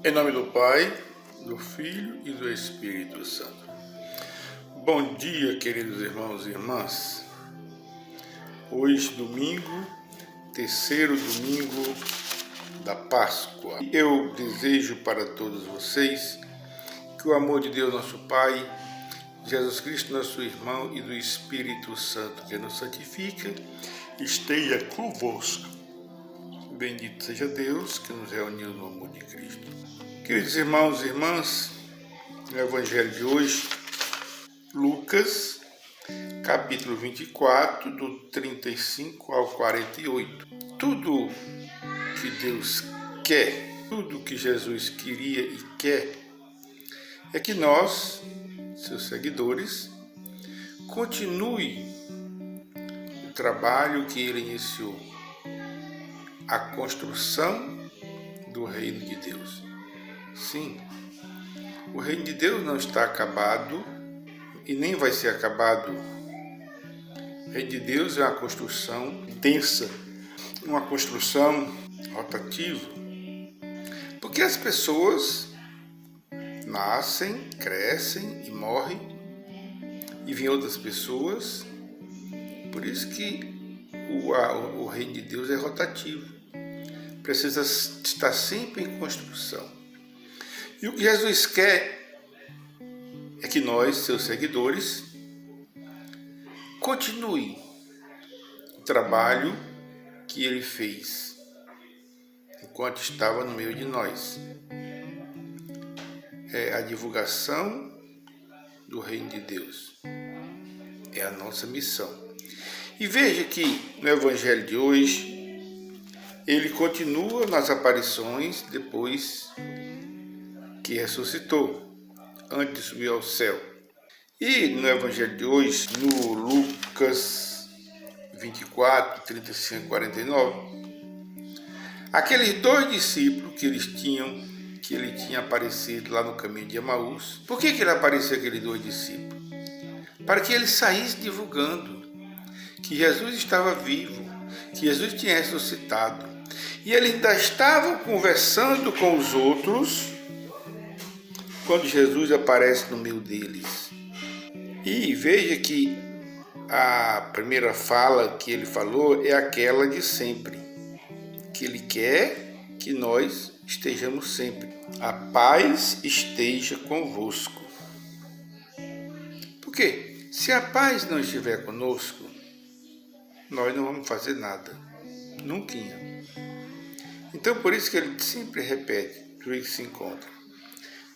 Em nome do Pai, do Filho e do Espírito Santo. Bom dia, queridos irmãos e irmãs. Hoje, domingo, terceiro domingo da Páscoa. Eu desejo para todos vocês que o amor de Deus, nosso Pai, Jesus Cristo, nosso irmão, e do Espírito Santo, que nos santifica, esteja convosco. Bendito seja Deus que nos reuniu no amor de Cristo. Queridos irmãos e irmãs, no Evangelho de hoje, Lucas, capítulo 24, do 35 ao 48. Tudo que Deus quer, tudo que Jesus queria e quer, é que nós, seus seguidores, continue o trabalho que ele iniciou, a construção do reino de Deus. Sim, o reino de Deus não está acabado e nem vai ser acabado. O reino de Deus é uma construção intensa, uma construção rotativa, porque as pessoas nascem, crescem e morrem, e vêm outras pessoas. Por isso que o reino de Deus é rotativo, precisa estar sempre em construção. E o que Jesus quer é que nós, seus seguidores, continue o trabalho que ele fez enquanto estava no meio de nós. É a divulgação do reino de Deus. É a nossa missão. E veja que no Evangelho de hoje, ele continua nas aparições depois que ressuscitou, antes de subir ao céu. E no Evangelho de hoje, no Lucas 24, 35 e 49, aqueles dois discípulos que ele tinha aparecido lá no caminho de Emaús. Por que ele apareceu aqueles dois discípulos? Para que ele saísse divulgando que Jesus estava vivo, que Jesus tinha ressuscitado. E ele ainda estava conversando com os outros quando Jesus aparece no meio deles. E veja que a primeira fala que ele falou é aquela de sempre, que ele quer que nós estejamos sempre. A paz esteja convosco. Por quê? Se a paz não estiver conosco, nós não vamos fazer nada. Nunca. Então, por isso que ele sempre repete, tudo que se encontra.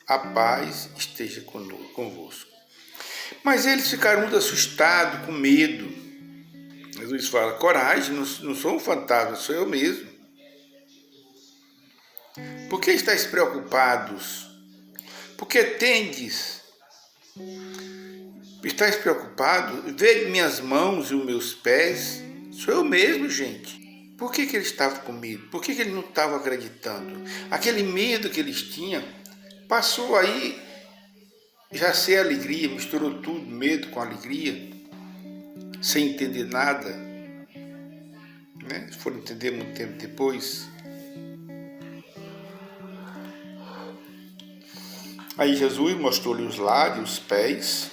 A paz esteja convosco. Mas eles ficaram muito assustados, com medo. Jesus fala, coragem, não sou um fantasma, sou eu mesmo. Por que estáis preocupados? Por que tendes? Estáis preocupados? Vê minhas mãos e os meus pés. Sou eu mesmo, gente. Por que ele estava com medo? Por que ele não estava acreditando? Aquele medo que eles tinham passou aí, já ser alegria, misturou tudo, medo com alegria, sem entender nada, né? Se for entender muito tempo depois. Aí Jesus mostrou-lhe os lábios, os pés,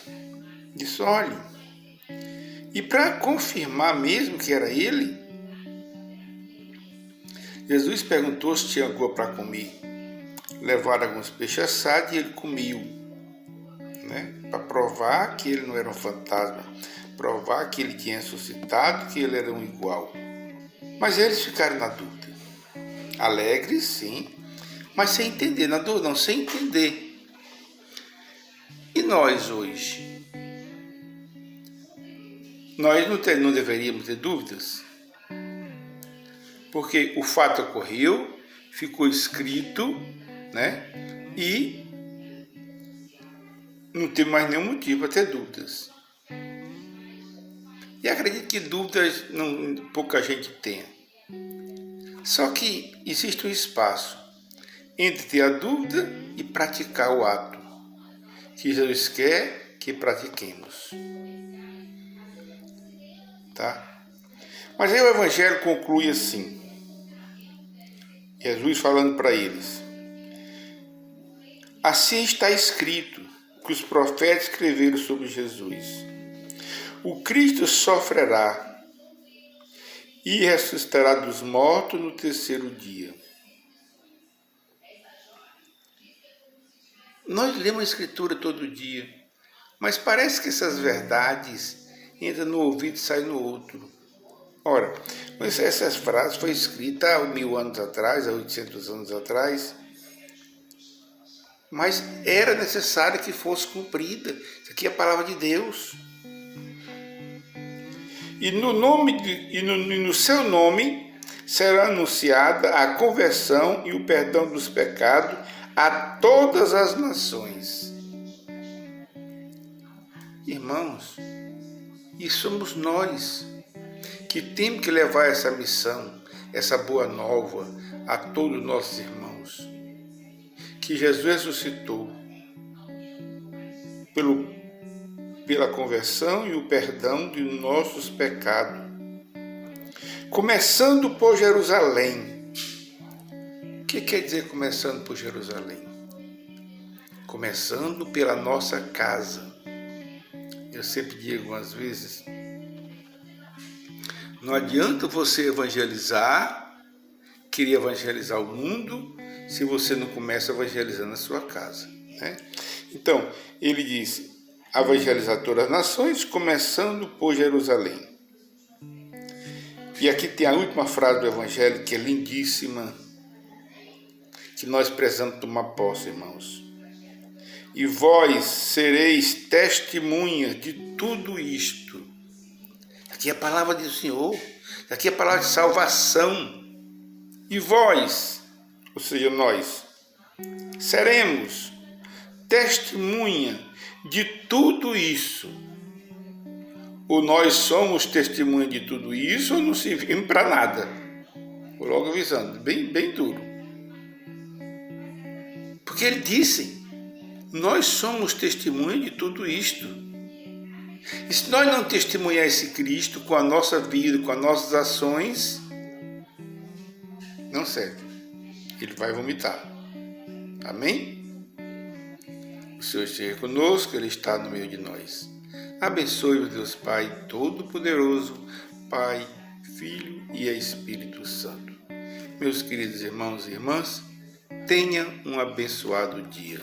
disse, olhe. E para confirmar mesmo que era ele, Jesus perguntou se tinha alguma para comer. Levaram alguns peixes assados e ele comeu, né? Para provar que ele não era um fantasma, provar que ele tinha ressuscitado, que ele era um igual. Mas eles ficaram na dúvida. Alegres, sim, mas sem entender, na dúvida não, sem entender. E nós hoje? Nós não deveríamos ter dúvidas? Porque o fato ocorreu, ficou escrito, né? E não tem mais nenhum motivo para ter dúvidas. E acredito que dúvidas pouca gente tenha. Só que existe um espaço entre ter a dúvida e praticar o ato que Jesus quer que pratiquemos. Tá? Mas aí o Evangelho conclui assim. Jesus falando para eles. Assim está escrito, que os profetas escreveram sobre Jesus. O Cristo sofrerá e ressuscitará dos mortos no terceiro dia. Nós lemos a Escritura todo dia, mas parece que essas verdades entram no ouvido e saem no outro. Ora, mas essas frases foram escritas há 1000 anos atrás, há 800 anos atrás, mas era necessário que fosse cumprida. Isso aqui é a palavra de Deus. E no seu nome será anunciada a conversão e o perdão dos pecados a todas as nações. Irmãos, e somos nós que temos que levar essa missão, essa boa nova a todos os nossos irmãos. Que Jesus ressuscitou pela conversão e o perdão de nossos pecados. Começando por Jerusalém. O que quer dizer começando por Jerusalém? Começando pela nossa casa. Eu sempre digo algumas vezes, não adianta você querer evangelizar o mundo, se você não começa evangelizando a sua casa, né? Então, ele diz, evangelizar todas as nações, começando por Jerusalém. E aqui tem a última frase do Evangelho, que é lindíssima, que nós precisamos tomar posse, irmãos. E vós sereis testemunhas de tudo isto. Aqui é a palavra do Senhor, aqui é a palavra de salvação. E vós, ou seja, nós, seremos testemunha de tudo isso. Ou nós somos testemunha de tudo isso, ou não servimos para nada. Vou logo avisando, bem duro. Porque ele disse, nós somos testemunha de tudo isto. E se nós não testemunhar esse Cristo com a nossa vida, com as nossas ações, não serve. Ele vai vomitar. Amém? O Senhor esteja conosco, Ele está no meio de nós. Abençoe-o, Deus Pai Todo-Poderoso, Pai, Filho e Espírito Santo. Meus queridos irmãos e irmãs, tenha um abençoado dia.